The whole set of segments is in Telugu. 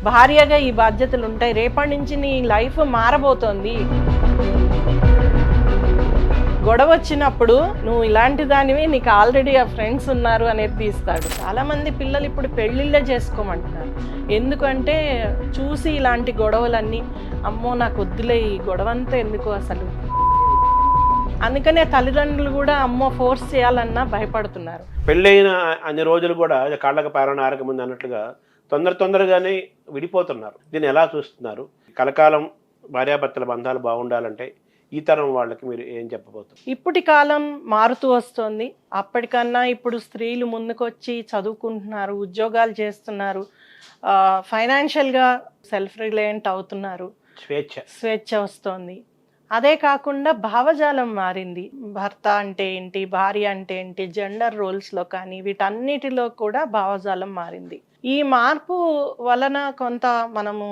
భార్యగా ఈ బాధ్యతలు ఉంటాయి. రేపటి నుంచి నీ లైఫ్ మారబోతోంది. గొడవ వచ్చినప్పుడు నువ్వు ఇలాంటి దానివి, నీకు ఆల్రెడీ ఆ ఫ్రెండ్స్ ఉన్నారు అనేది తీస్తాడు. చాలామంది పిల్లలు ఇప్పుడు పెళ్ళిళ్ళే చేసుకోమంటున్నారు. ఎందుకంటే చూసి ఇలాంటి గొడవలన్నీ, అమ్మో నాకు వద్దులే ఈ గొడవంతా ఎందుకు అసలు. అందుకనే తల్లిదండ్రులు కూడా అమ్మో ఫోర్స్ చేయాలన్నా భయపడుతున్నారు. పెళ్ళైన అన్ని రోజులు కూడా కాళ్ళకు పారణ ఆరకముందు అన్నట్లుగా తొందరగానే విడిపోతున్నారు. దీన్ని ఎలా చూస్తున్నారు? కలకాలం భార్యాభర్తల బంధాలు బాగుండాలంటే ఈ తరం వాళ్ళకి మీరు ఏం చెప్పబోతున్నారు? ఇప్పటి కాలం మారుతూ వస్తుంది. అప్పటికన్నా ఇప్పుడు స్త్రీలు ముందుకొచ్చి చదువుకుంటున్నారు, ఉద్యోగాలు చేస్తున్నారు, ఫైనాన్షియల్గా సెల్ఫ్ రిలయంట్ అవుతున్నారు, స్వేచ్ఛ వస్తుంది. అదే కాకుండా భావజాలం మారింది. భర్త అంటే ఏంటి, భార్య అంటే ఏంటి, జెండర్ రోల్స్లో కానీ వీటన్నిటిలో కూడా భావజాలం మారింది. ఈ మార్పు వలన కొంత మనము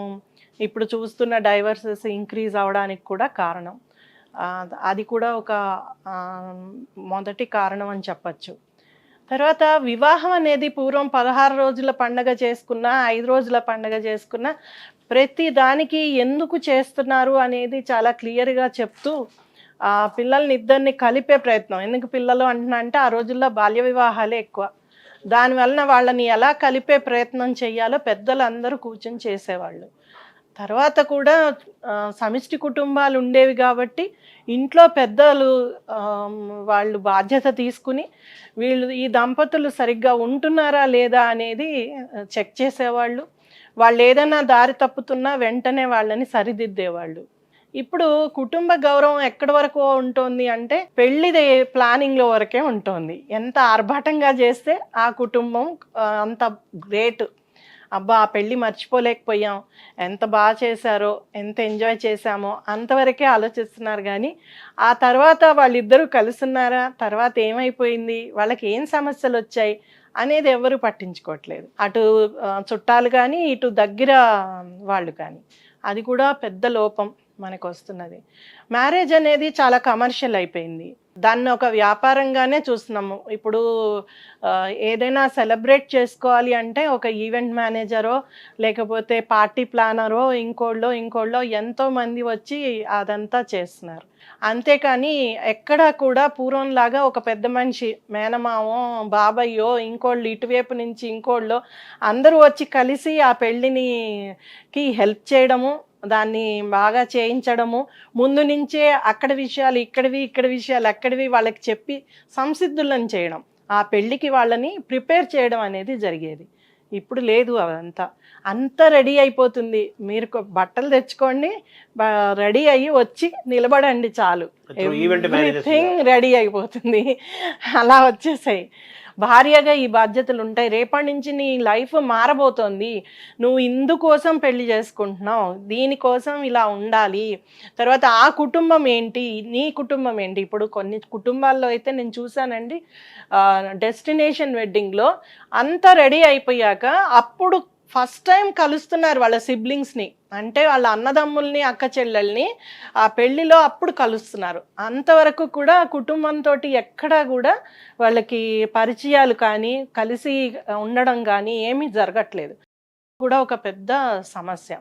ఇప్పుడు చూస్తున్న డైవర్సెస్ ఇంక్రీజ్ అవడానికి కూడా కారణం. అది కూడా ఒక మొదటి కారణం అని చెప్పచ్చు. తర్వాత వివాహం అనేది పూర్వం 16 రోజుల పండగ చేసుకున్నా, 5 రోజుల పండగ చేసుకున్నా, ప్రతి దానికి ఎందుకు చేస్తున్నారు అనేది చాలా క్లియర్గా చెప్తూ పిల్లల్ని ఇద్దరిని కలిపే ప్రయత్నం. ఎందుకు పిల్లలు అంటున్నా అంటే ఆ రోజుల్లో బాల్య వివాహాలే ఎక్కువ. దానివలన వాళ్ళని ఎలా కలిపే ప్రయత్నం చేయాలో పెద్దలందరూ కూర్చొని చేసేవాళ్ళు. తర్వాత కూడా సమిష్టి కుటుంబాలు ఉండేవి కాబట్టి ఇంట్లో పెద్దలు వాళ్ళు బాధ్యత తీసుకుని వీళ్ళు ఈ దంపతులు సరిగ్గా ఉంటున్నారా లేదా అనేది చెక్ చేసేవాళ్ళు. వాళ్ళు ఏదైనా దారి తప్పుతున్నా వెంటనే వాళ్ళని సరిదిద్దేవాళ్ళు. ఇప్పుడు కుటుంబ గౌరవం ఎక్కడి వరకు ఉంటుంది అంటే పెళ్లిది ప్లానింగ్లో వరకే ఉంటుంది. ఎంత ఆర్భాటంగా చేస్తే ఆ కుటుంబం అంత గ్రేట్. అబ్బా ఆ పెళ్ళి మర్చిపోలేకపోయాం, ఎంత బాగా చేశారో, ఎంత ఎంజాయ్ చేశామో అంతవరకే ఆలోచిస్తున్నారు. కానీ ఆ తర్వాత వాళ్ళిద్దరూ కలుస్తున్నారా, తర్వాత ఏమైపోయింది, వాళ్ళకి ఏం సమస్యలు వచ్చాయి అనేది ఎవరు పట్టించుకోవట్లేదు. అటు చుట్టాలు కానీ ఇటు దగ్గర వాళ్ళు కానీ. అది కూడా పెద్ద లోపం మనకు వస్తున్నది. మ్యారేజ్ అనేది చాలా కమర్షియల్ అయిపోయింది. దాన్ని ఒక వ్యాపారంగానే చూస్తున్నాము. ఇప్పుడు ఏదైనా సెలబ్రేట్ చేసుకోవాలి అంటే ఒక ఈవెంట్ మేనేజరో లేకపోతే పార్టీ ప్లానరో ఇంకోళ్ళో ఎంతోమంది వచ్చి అదంతా చేస్తున్నారు. అంతేకాని ఎక్కడ కూడా పూర్వంలాగా ఒక పెద్ద మనిషి, మేనమామో బాబాయ్యో ఇంకోళ్ళు ఇటువైపు నుంచి ఇంకోళ్ళో అందరూ వచ్చి కలిసి ఆ పెళ్ళికి హెల్ప్ చేయడము, దాన్ని బాగా చేయించడము, ముందు నుంచే అక్కడ విషయాలు ఇక్కడివి, ఇక్కడ విషయాలు అక్కడివి వాళ్ళకి చెప్పి సంసిద్ధులను చేయడం, ఆ పెళ్ళికి వాళ్ళని ప్రిపేర్ చేయడం అనేది జరిగేది. ఇప్పుడు లేదు. అదంతా అంతా రెడీ అయిపోతుంది. మీరు బట్టలు తెచ్చుకోండి, రెడీ అయ్యి వచ్చి నిలబడండి చాలు, ఎవ్రీథింగ్ రెడీ అయిపోతుంది. అలా వచ్చేసాయి. భార్యగా ఈ బాధ్యతలు ఉంటాయి. రేపటి నుంచి నీ లైఫ్ మారబోతోంది, నువ్వు ఇందుకోసం పెళ్లి చేసుకుంటున్నావు, దీనికోసం ఇలా ఉండాలి. తర్వాత ఆ కుటుంబం ఏంటి, నీ కుటుంబం ఏంటి. ఇప్పుడు కొన్ని కుటుంబాల్లో అయితే నేను చూసానండి, డెస్టినేషన్ వెడ్డింగ్లో అంతా రెడీ అయిపోయాక అప్పుడు ఫస్ట్ టైం కలుస్తున్నారు వాళ్ళ సిబ్లింగ్స్ని, అంటే వాళ్ళ అన్నదమ్ముల్ని అక్క చెల్లెల్ని ఆ పెళ్లిలో అప్పుడు కలుస్తున్నారు. అంతవరకు కూడా కుటుంబంతో ఎక్కడా కూడా వాళ్ళకి పరిచయాలు కానీ కలిసి ఉండడం కానీ ఏమీ జరగట్లేదు. కూడా ఒక పెద్ద సమస్య.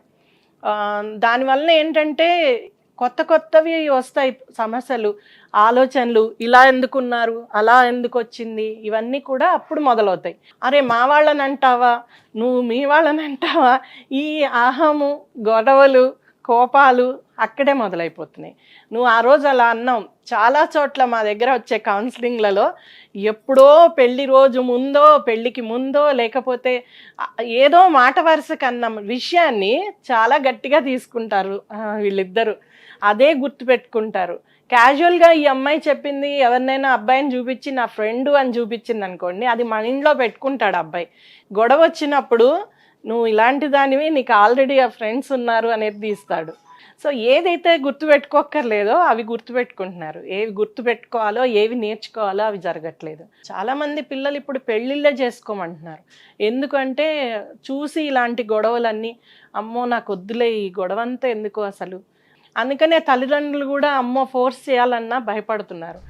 దానివల్ల ఏంటంటే కొత్తవి వస్తాయి సమస్యలు, ఆలోచనలు. ఇలా ఎందుకున్నారు, అలా ఎందుకు వచ్చింది, ఇవన్నీ కూడా అప్పుడు మొదలవుతాయి. అరే మా వాళ్ళని అంటావా, నువ్వు మీ వాళ్ళని అంటావా, ఈ అహము, గొడవలు, కోపాలు అక్కడే మొదలైపోతున్నాయి. నువ్వు ఆ రోజు అలా అన్నావు. చాలా చోట్ల మా దగ్గర వచ్చే కౌన్సిలింగ్లలో ఎప్పుడో పెళ్లి రోజు ముందో, పెళ్ళికి ముందో, లేకపోతే ఏదో మాట వరుసకు అన్న విషయాన్ని చాలా గట్టిగా తీసుకుంటారు వీళ్ళిద్దరూ. అదే గుర్తుపెట్టుకుంటారు. క్యాజువల్గా ఈ అమ్మాయి చెప్పింది ఎవరినైనా అబ్బాయిని చూపించి నా ఫ్రెండు అని చూపించింది అనుకోండి, అది మన ఇంట్లో పెట్టుకుంటాడు అబ్బాయి. గొడవ వచ్చినప్పుడు నువ్వు ఇలాంటి దానివి, నీకు ఆల్రెడీ ఆ ఫ్రెండ్స్ ఉన్నారు అనేది తీస్తాడు. సో ఏదైతే గుర్తుపెట్టుకోక్కర్లేదో అవి గుర్తుపెట్టుకుంటున్నారు. ఏవి గుర్తుపెట్టుకోవాలో, ఏవి నేర్చుకోవాలో అవి జరగట్లేదు. చాలామంది పిల్లలు ఇప్పుడు పెళ్ళిళ్ళే చేసుకోమంటున్నారు. ఎందుకంటే చూసి ఇలాంటి గొడవలన్నీ, అమ్మో నాకు వద్దులే ఈ గొడవంతా ఎందుకు అసలు. అందుకనే తల్లిదండ్రులు కూడా అమ్మో ఫోర్స్ చేయాలన్నా భయపడుతున్నారు.